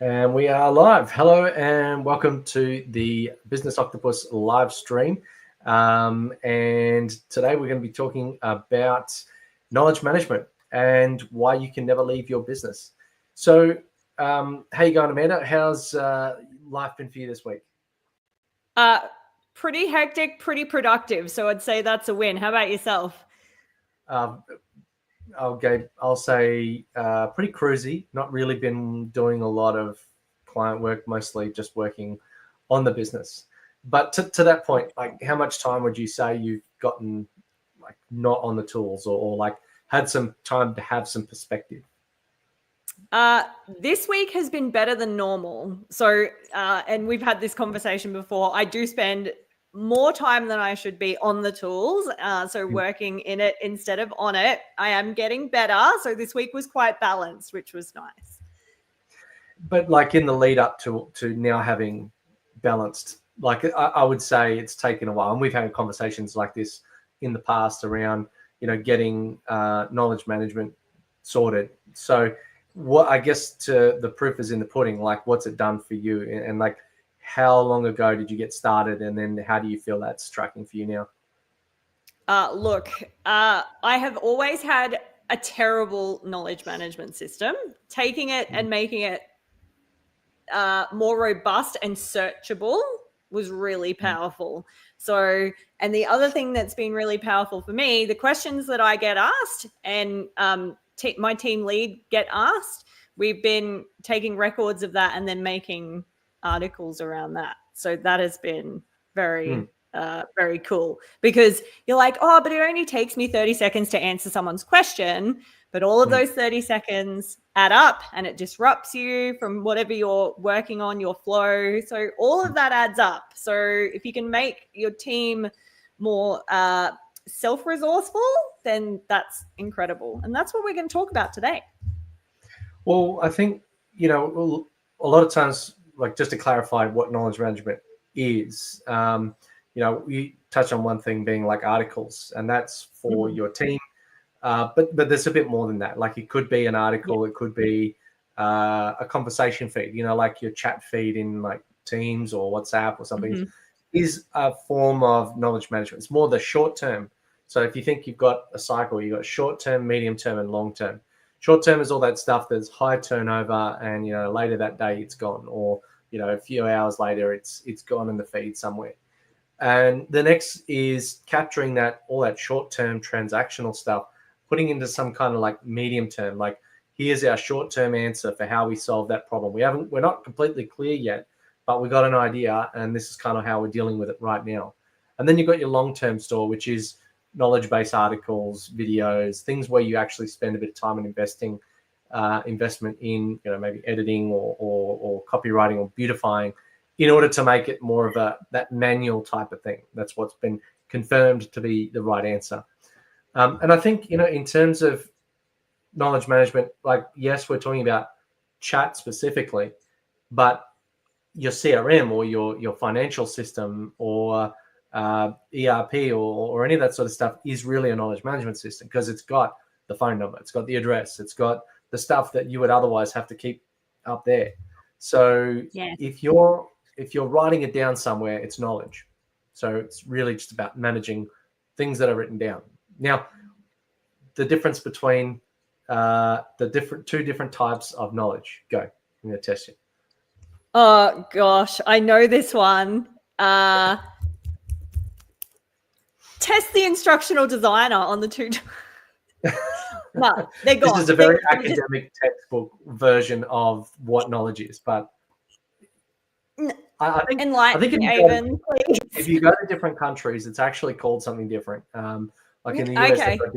And we are live. Hello and welcome to the Business Octopus live stream. And today we're going to be talking about knowledge management and why you can never leave your business. So how you going, Amanda? How's life been for you this week? Pretty hectic, pretty productive. So I'd say that's a win. How about yourself? I'll say pretty cruisy. Not really been doing a lot of client work, mostly just working on the business. But to that point, like how much time would you say you've gotten like not on the tools or like had some time to have some perspective? This week has been better than normal. So, and we've had this conversation before. I do spend more time than I should be on the tools. So working in it instead of on it. I am getting better. So this week was quite balanced, which was nice. But like in the lead up to now having balanced, like I would say it's taken a while. And we've had conversations like this in the past around, getting knowledge management sorted. So what I guess to the proof is in the pudding, like what's it done for you? And like how long ago did you get started? And then how do you feel that's tracking for you now? Look, I have always had a terrible knowledge management system. Taking it and making it more robust and searchable was really powerful. So, and the other thing that's been really powerful for me, the questions that I get asked and my team lead get asked, we've been taking records of that and then making articles around that. So that has been very cool, because you're like, oh, but it only takes me 30 seconds to answer someone's question. But all of those 30 seconds add up and it disrupts you from whatever you're working on, your flow. So all of that adds up. So if you can make your team more self-resourceful, then that's incredible. And that's what we're going to talk about today. Well, I think, a lot of times, like just to clarify what knowledge management is, we touch on one thing being like articles, and that's for your team. But there's a bit more than that. Like it could be an article, it could be a conversation feed, like your chat feed in like Teams or WhatsApp or something is a form of knowledge management. It's more the short term. So if you think you've got a cycle, you've got short term, medium term, and long term. Short term is all that stuff that's high turnover, and later that day it's gone, or a few hours later it's gone in the feed somewhere. And the next is capturing all that short term transactional stuff, putting into some kind of like medium term, like here's our short term answer for how we solve that problem. We're not completely clear yet, but we got an idea, and this is kind of how we're dealing with it right now. And then you've got your long term store, which is knowledge based articles, videos, things where you actually spend a bit of time and investment in maybe editing or copywriting or beautifying, in order to make it more of that manual type of thing. That's what's been confirmed to be the right answer. And I think, in terms of knowledge management, like, yes, we're talking about chat specifically, but your CRM or your financial system or ERP or any of that sort of stuff is really a knowledge management system, because it's got the phone number, it's got the address, it's got the stuff that you would otherwise have to keep up there. So if you're writing it down somewhere, it's knowledge. So it's really just about managing things that are written down. Now, the difference between two different types of knowledge. Go. I'm going to test you. Oh, gosh. I know this one. Test the instructional designer on the two. No, they're gone. This is a very academic textbook version of what knowledge is, but I think if you go to different countries, it's actually called something different. Like in the US, they've got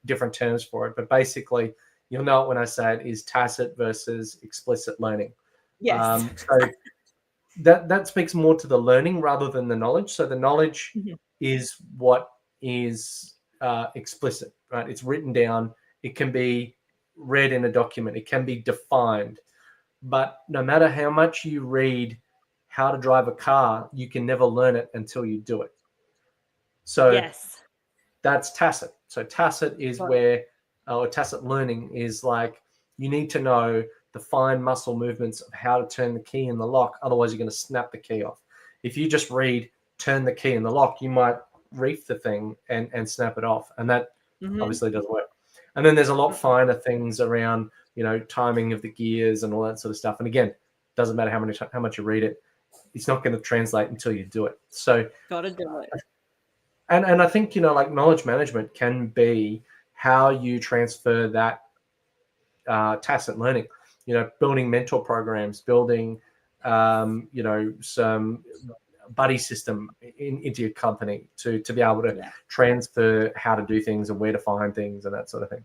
different terms for it. But basically, you'll know it when I say it is tacit versus explicit learning. Yes. So that speaks more to the learning rather than the knowledge. So the knowledge is what is explicit, right? It's written down. It can be read in a document. It can be defined. But no matter how much you read how to drive a car, you can never learn it until you do it. So that's tacit. So tacit is where, or tacit learning is like, you need to know the the fine muscle movements of how to turn the key in the lock. Otherwise, you're going to snap the key off. If you just read turn the key in the lock, you might reef the thing and snap it off. And that obviously doesn't work. And then there's a lot finer things around, timing of the gears and all that sort of stuff. And again, doesn't matter how much you read it, it's not going to translate until you do it. So gotta do it. And I think, like knowledge management can be how you transfer that tacit learning, building mentor programs, building, some buddy system into your company to be able to transfer how to do things and where to find things and that sort of thing.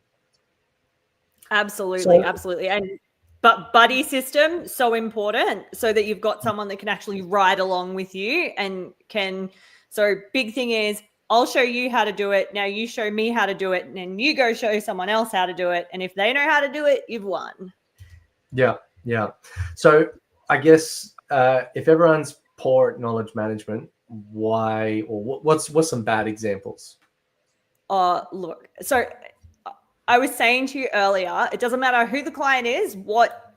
Absolutely. But buddy system, so important, so that you've got someone that can actually ride along with you and so big thing is, I'll show you how to do it. Now you show me how to do it, and then you go show someone else how to do it. And if they know how to do it, you've won. Yeah. So I guess if everyone's poor at knowledge management, why, or what's some bad examples? Look, so I was saying to you earlier, it doesn't matter who the client is, what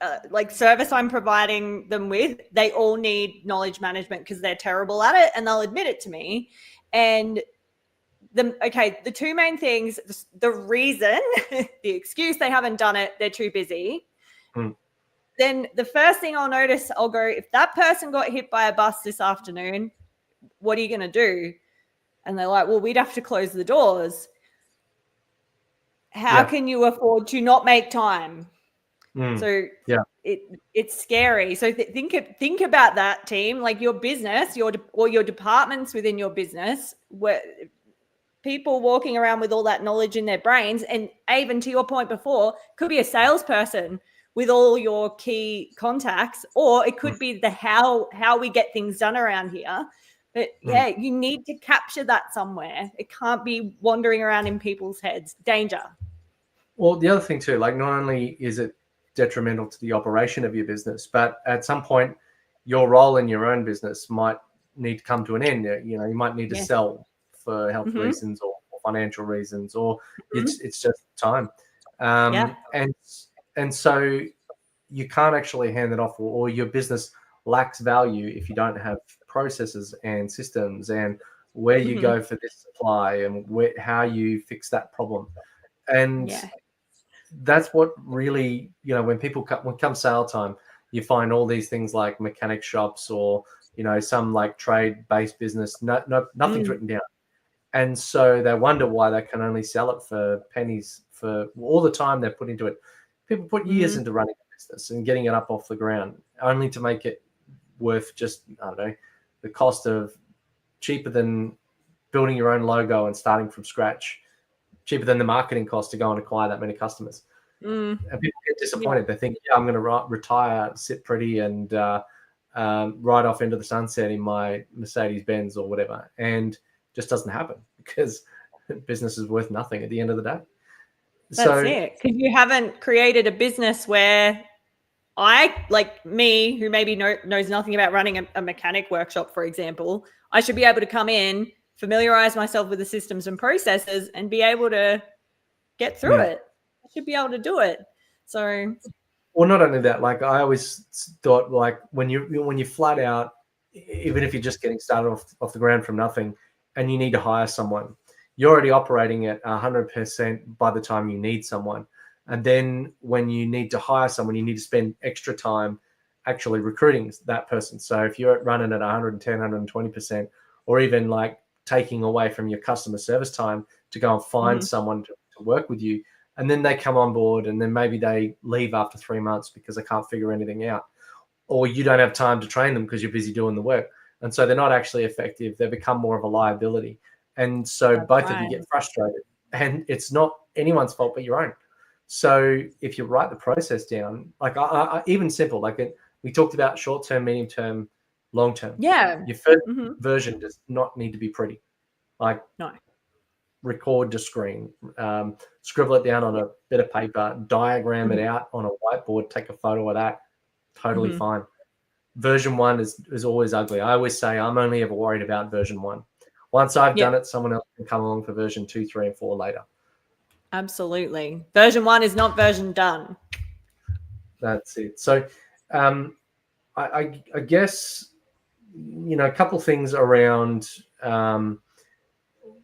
service I'm providing them with, they all need knowledge management because they're terrible at it, and they'll admit it to me. And the two main things, the reason, the excuse they haven't done it, they're too busy. Then the first thing I'll notice, I'll go, if that person got hit by a bus this afternoon, what are you going to do? And they're like, well, we'd have to close the doors. How can you afford to not make time? So it's scary. So think about that, team, like your business, your departments within your business, where people walking around with all that knowledge in their brains. And even to your point before, could be a salesperson with all your key contacts, or it could be the how we get things done around here. But you need to capture that somewhere. It can't be wandering around in people's heads. Danger. Well, the other thing too, like not only is it detrimental to the operation of your business, but at some point your role in your own business might need to come to an end. You might need to sell for health reasons or financial reasons, or it's just time. And so you can't actually hand it off, or your business lacks value if you don't have processes and systems and where you go for this supply and how you fix that problem. And that's what really, when come sale time, you find all these things like mechanic shops or, some like trade-based business, nothing's written down. And so they wonder why they can only sell it for pennies for all the time they put into it. People put years into running a business and getting it up off the ground, only to make it worth just, I don't know, the cost of cheaper than building your own logo and starting from scratch, cheaper than the marketing cost to go and acquire that many customers. And people get disappointed. They think, I'm going to retire, sit pretty, and ride off into the sunset in my Mercedes Benz or whatever. And just doesn't happen because business is worth nothing at the end of the day. That's it. Because you haven't created a business where like me, who maybe knows nothing about running a mechanic workshop, for example, I should be able to come in, familiarize myself with the systems and processes, and be able to get through it. I should be able to do it. So, well, not only that, like I always thought, like when you flat out, even if you're just getting started off the ground from nothing, and you need to hire someone, you're already operating at 100% by the time you need someone. And then when you need to hire someone, you need to spend extra time actually recruiting that person. So if you're running at 110, 120%, or even like taking away from your customer service time to go and find someone to work with you, and then they come on board and then maybe they leave after 3 months because they can't figure anything out, or you don't have time to train them because you're busy doing the work. And so they're not actually effective. They become more of a liability. And so both of you get frustrated, and it's not anyone's fault but your own. So if you write the process down, like I even simple, like we talked about short-term, medium-term, long-term. Yeah. Your first version does not need to be pretty. Like record to screen, scribble it down on a bit of paper, diagram it out on a whiteboard, take a photo of that. Totally fine. Version 1 is always ugly. I always say I'm only ever worried about version 1. Once I've done it, someone else can come along for version 2, 3, and 4 later. Absolutely. Version 1 is not version done. That's it. So I guess, a couple of things around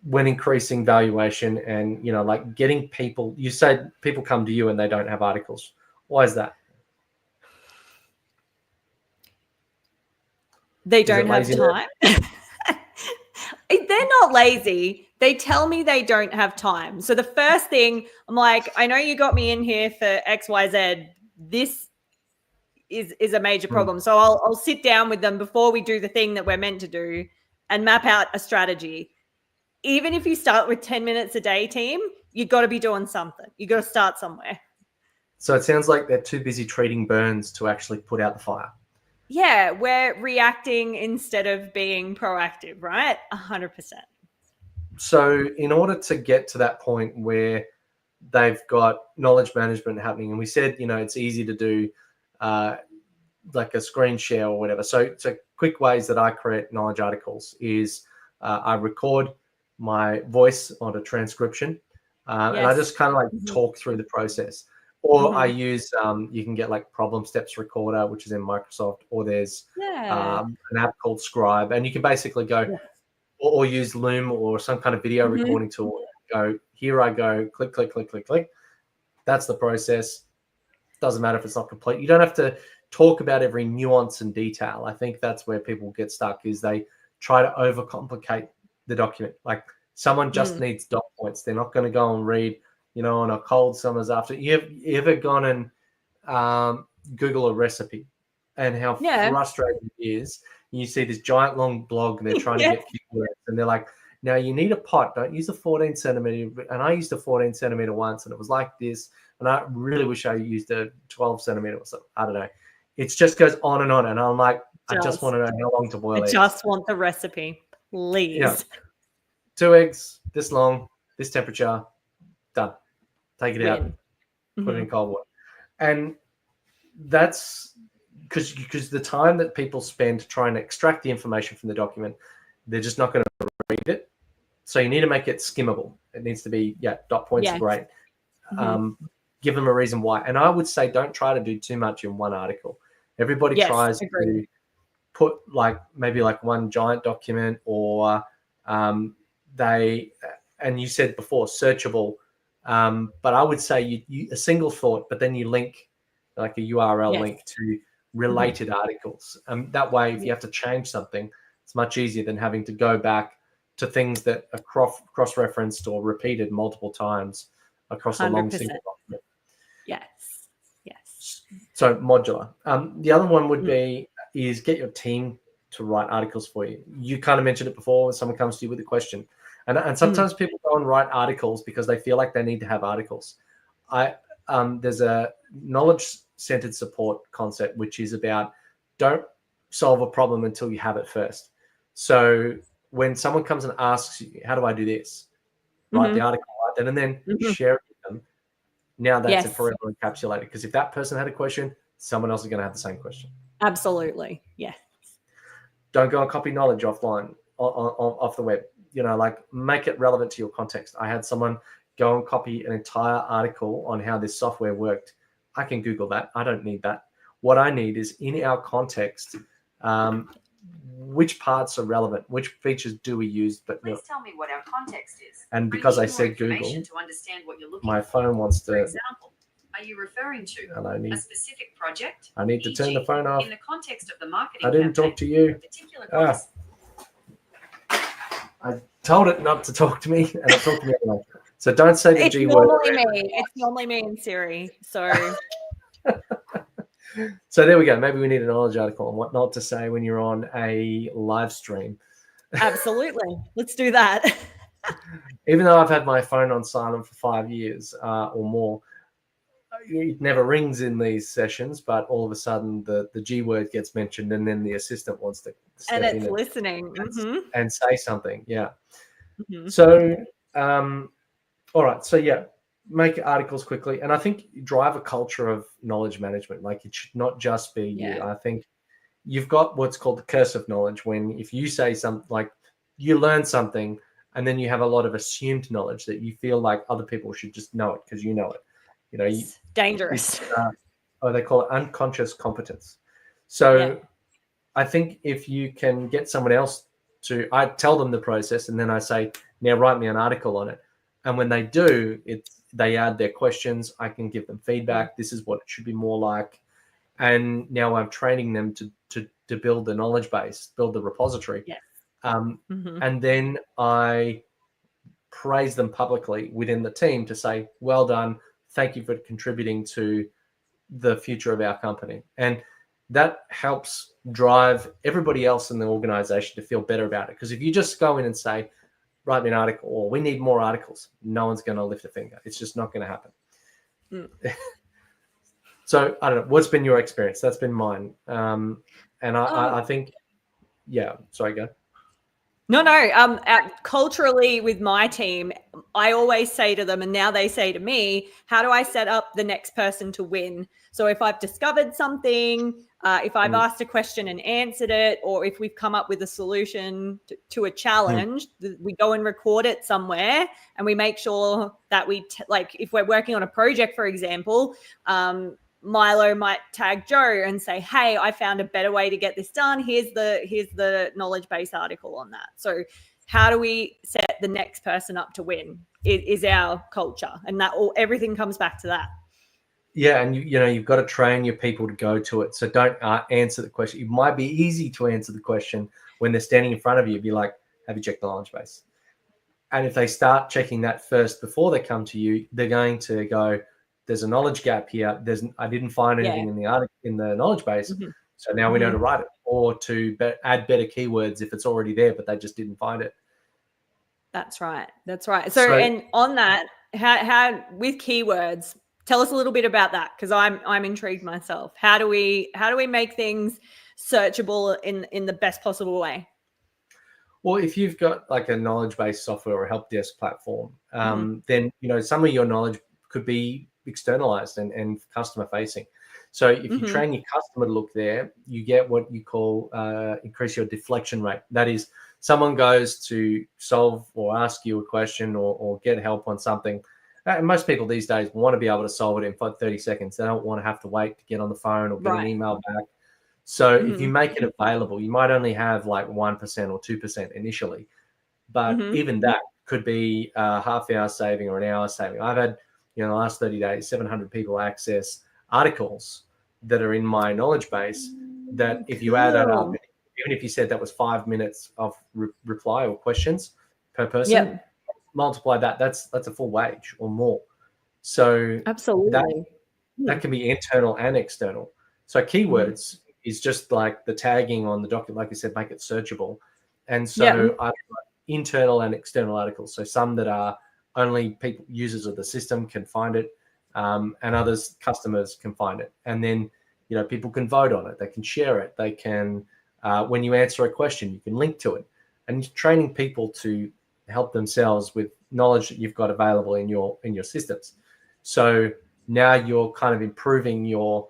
when increasing valuation and, like getting people. You said people come to you and they don't have articles. Why is that? They don't have time. They're not lazy. They tell me they don't have time. So the first thing, I'm like, I know you got me in here for XYZ. This is a major problem. So I'll sit down with them before we do the thing that we're meant to do and map out a strategy. Even if you start with 10 minutes a day, team, you got to be doing something. You got to start somewhere. So it sounds like they're too busy treating burns to actually put out the fire. Yeah, we're reacting instead of being proactive, right? 100%. So in order to get to that point where they've got knowledge management happening, and we said, it's easy to do like a screen share or whatever. So quick ways that I create knowledge articles is I record my voice on a transcription, and I just kind of like talk through the process. Or I use, you can get like Problem Steps Recorder, which is in Microsoft, or there's an app called Scribe, and you can basically go, or use Loom or some kind of video recording tool. Go, here I go, click, click, click, click, click. That's the process. Doesn't matter if it's not complete. You don't have to talk about every nuance and detail. I think that's where people get stuck, is they try to overcomplicate the document. Like someone just needs dot points. They're not going to go and read, on a cold summer's after. You ever gone and Google a recipe and how frustrating it is? You see this giant long blog and they're trying to get keywords, and they're like, now you need a pot. Don't use a 14 centimeter. And I used a 14 centimeter once and it was like this. And I really wish I used a 12 centimeter or something. I don't know. It just goes on. And I'm like, I just want to know how long to boil eggs. I just want the recipe, please. Yeah. 2 eggs, this long, this temperature, done. Take it out, put it in cold water. And that's because the time that people spend trying to extract the information from the document, they're just not going to read it. So you need to make it skimmable. It needs to be, dot points are great. Give them a reason why. And I would say don't try to do too much in one article. Everybody tries to put maybe one giant document, or and you said before, searchable. But I would say you a single thought, but then you link like a URL link to related articles. That way, if you have to change something, it's much easier than having to go back to things that are cross-referenced or repeated multiple times across a long single document. Yes. So modular. The other one would be is get your team to write articles for you. You kind of mentioned it before when someone comes to you with a question. And sometimes people go and write articles because they feel like they need to have articles. There's a knowledge-centered support concept, which is about don't solve a problem until you have it first. So when someone comes and asks you, how do I do this? Write the article, write that, and then share it with them. Now that's it forever encapsulated. Because if that person had a question, someone else is going to have the same question. Absolutely. Yeah. Don't go and copy knowledge offline, off the web. Make it relevant to your context. I had someone go and copy an entire article on how this software worked. I can Google that. I don't need that. What I need is in our context, which parts are relevant, which features do we use. But please tell me what our context is. And because I said Google, to understand what you're looking my phone wants to. For example, are you referring to a specific project? I need to turn the phone off. In the context of the marketing I didn't talk to you. I told it not to talk to me, and it talked to me anyway. So don't say the G word. It's normally me and Siri. So. So there we go. Maybe we need a knowledge article on what not to say when you're on a live stream. Absolutely. Let's do that. Even though I've had my phone on silent for 5 years or more, it never rings in these sessions, but all of a sudden the G word gets mentioned, and then the assistant wants to step and it's in listening and say something. So all right, so make articles quickly, and I think drive a culture of knowledge management. Like it should not just be you. I think you've got what's called the curse of knowledge, when if you say something, like you learn something and then you have a lot of assumed knowledge that you feel like other people should just know it because you know it. Dangerous. or they call it unconscious competence. So I think if you can get someone else I tell them the process, and then I say, now write me an article on it. And when they do, they add their questions. I can give them feedback. This is what it should be more like. And now I'm training them to build the knowledge base, build the repository. Yes. And then I praise them publicly within the team to say, well done, thank you for contributing to the future of our company. And that helps drive everybody else in the organization to feel better about it. Because if you just go in and say, write me an article, or we need more articles, no one's going to lift a finger. It's just not going to happen. So I don't know. What's been your experience? That's been mine. And I think, yeah, sorry, go. No. Culturally with my team, I always say to them, and now they say to me, how do I set up the next person to win? So if I've discovered something, if I've asked a question and answered it, or if we've come up with a solution to a challenge, we go and record it somewhere, and we make sure that like if we're working on a project, for example, Milo might tag Joe and say, hey, I found a better way to get this done. Here's the knowledge base article on that. So how do we set the next person up to win is our culture. And that everything comes back to that. Yeah, and you've got to train your people to go to it. So don't answer the question. It might be easy to answer the question when they're standing in front of you. Be like, have you checked the knowledge base? And if they start checking that first before they come to you, they're going to go, there's a knowledge gap here. I didn't find anything in the knowledge base. So now we know to write it, or to add better keywords if it's already there, but they just didn't find it. That's right. So and on that, how with keywords, tell us a little bit about that, because I'm intrigued myself. How do we make things searchable in the best possible way? Well, if you've got like a knowledge-based software or a help desk platform, then some of your knowledge could be externalized and customer facing. So if you train your customer to look there, you get what you call increase your deflection rate. That is, someone goes to solve or ask you a question or get help on something. And most people these days want to be able to solve it in 30 seconds. They don't want to have to wait to get on the phone or get an email back. So if you make it available, you might only have like 1% or 2% initially, but even that could be a half-hour saving or an hour saving. I've had, in the last 30 days, 700 people access articles that are in my knowledge base that if you add that up, even if you said that was 5 minutes of reply or questions per person, multiply that, that's a full wage or more. So absolutely, that can be internal and external. So keywords is just like the tagging on the document, like I said, make it searchable. And so I've got internal and external articles. So some that are only users of the system can find it, and others, customers, can find it. And then, people can vote on it. They can share it. They can, when you answer a question, you can link to it. And training people to help themselves with knowledge that you've got available in your systems. So now you're kind of improving your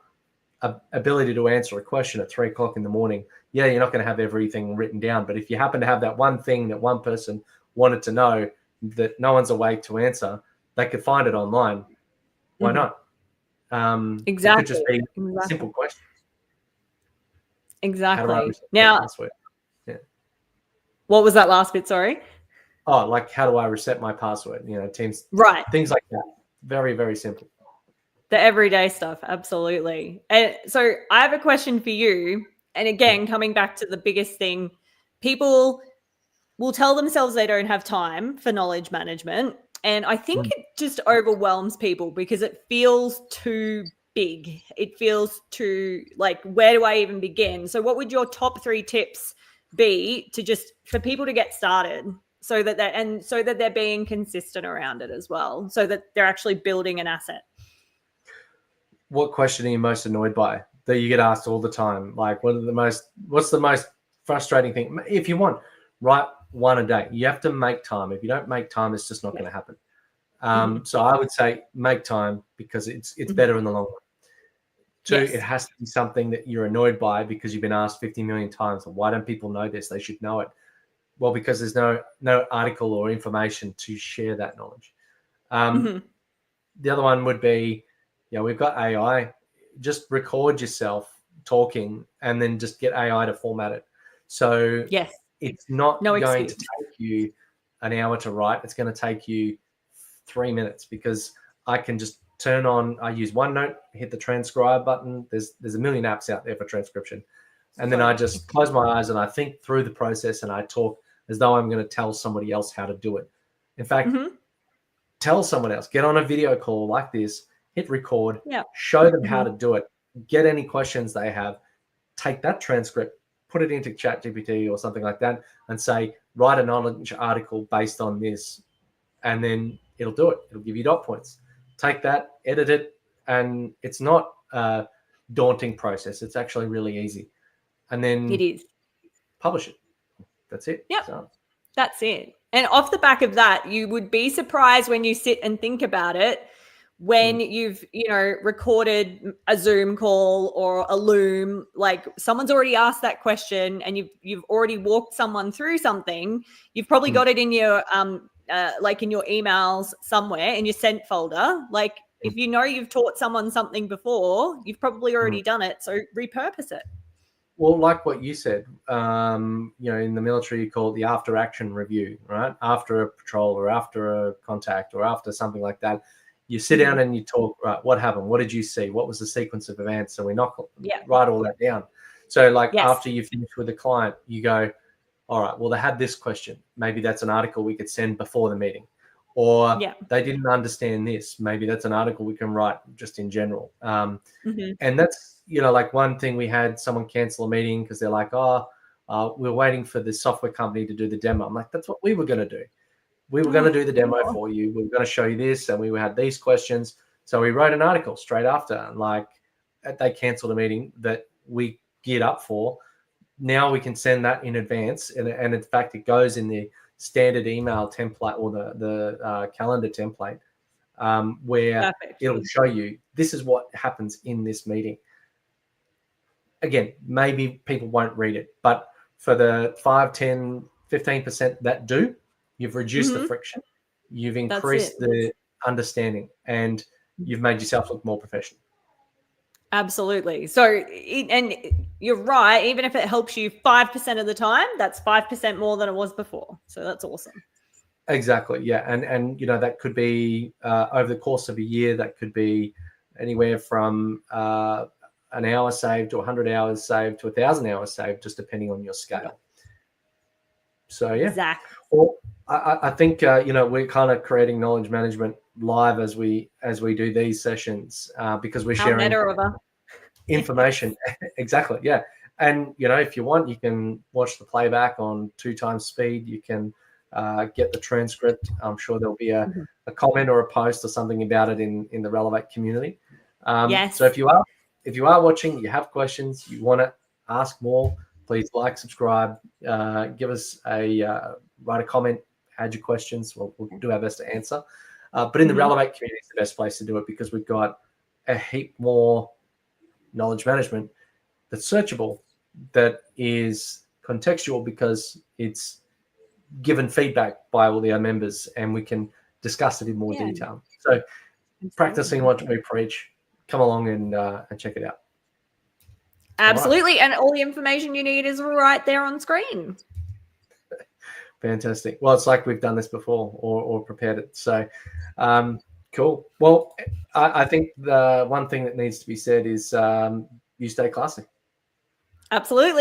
ability to answer a question at 3 o'clock in the morning. Yeah, you're not going to have everything written down, but if you happen to have that one thing that one person wanted to know that no one's awake to answer, they could find it online. Why not? It could just be simple questions. Exactly. Now, what was that last bit? Sorry. Oh, like how do I reset my password? Teams, things like that. Very, very simple. The everyday stuff, absolutely. And so I have a question for you. And again, coming back to the biggest thing, people will tell themselves they don't have time for knowledge management. And I think it just overwhelms people because it feels too big. It feels too like, where do I even begin? So what would your top 3 tips be for people to get started so that they're being consistent around it as well, so that they're actually building an asset? What question are you most annoyed by that you get asked all the time? Like, what's the most frustrating thing? If you want, write one a day. You have to make time. If you don't make time, it's just not going to happen. So I would say make time, because it's better in the long run. 2, it has to be something that you're annoyed by because you've been asked 50 million times. Why don't people know this? They should know it. Well, because there's no article or information to share that knowledge. The other one would be, we've got AI just record yourself talking and then just get AI to format it. So Yes. it's not No going excuse. to take you an hour to write. It's going to take you 3 minutes, because I can just turn on, I use OneNote, hit the transcribe button. There's a million apps out there for transcription. And then I just close my eyes and I think through the process and I talk as though I'm going to tell somebody else how to do it. In fact, tell someone else, get on a video call like this, hit record, show them how to do it, get any questions they have, take that transcript, put it into ChatGPT or something like that, and say, write a knowledge article based on this, and then it'll do it. It'll give you dot points. Take that, edit it, and it's not a daunting process. It's actually really easy. And then it is. Publish it. That's it. Yep. So. That's it. And off the back of that, you would be surprised when you sit and think about it, when you've, recorded a Zoom call or a Loom, like someone's already asked that question and you've already walked someone through something. You've probably got it in your like in your emails somewhere in your sent folder. Like if you've taught someone something before, you've probably already done it. So repurpose it. Well, like what you said, in the military, you call it the after action review, right? After a patrol or after a contact or after something like that, you sit down and you talk, right, what happened? What did you see? What was the sequence of events? So we write all that down. So after you finish with the client, you go, all right, well, they had this question. Maybe that's an article we could send before the meeting. Or they didn't understand this. Maybe that's an article we can write just in general. And that's, one thing, we had someone cancel a meeting because they're like, we're waiting for the software company to do the demo. I'm like, that's what we were going to do. We were going to do the demo for you. We were going to show you this, and we had these questions. So we wrote an article straight after, and they canceled a meeting that we geared up for. Now we can send that in advance. And in fact, it goes in the standard email template or the calendar template, where it'll show you, this is what happens in this meeting. Again, maybe people won't read it, but for the 5, 10, 15% that do, you've reduced the friction. You've increased the understanding, and you've made yourself look more professional. Absolutely. So, and you're right, even if it helps you 5% of the time, that's 5% more than it was before. So that's awesome. Exactly. Yeah. And that could be over the course of a year, that could be anywhere from an hour saved to 100 hours saved to 1,000 hours saved, just depending on your scale. So, yeah. Exactly. Well, I think, we're kind of creating knowledge management live as we do these sessions, because we're sharing information. Exactly. Yeah. And, if you want, you can watch the playback on 2 times speed. You can get the transcript. I'm sure there'll be a comment or a post or something about it in the Relevate community. So if you are watching, you have questions, you want to ask more, please subscribe, give us write a comment, add your questions. We'll do our best to answer. But in the Relevate community is the best place to do it, because we've got a heap more knowledge management that's searchable, that is contextual, because it's given feedback by all the members, and we can discuss it in more detail. So practicing what we preach, come along and check it out. Absolutely. And all the information you need is right there on screen. Fantastic. Well, it's like we've done this before or prepared it. So cool. Well, I think the one thing that needs to be said is you stay classy. Absolutely.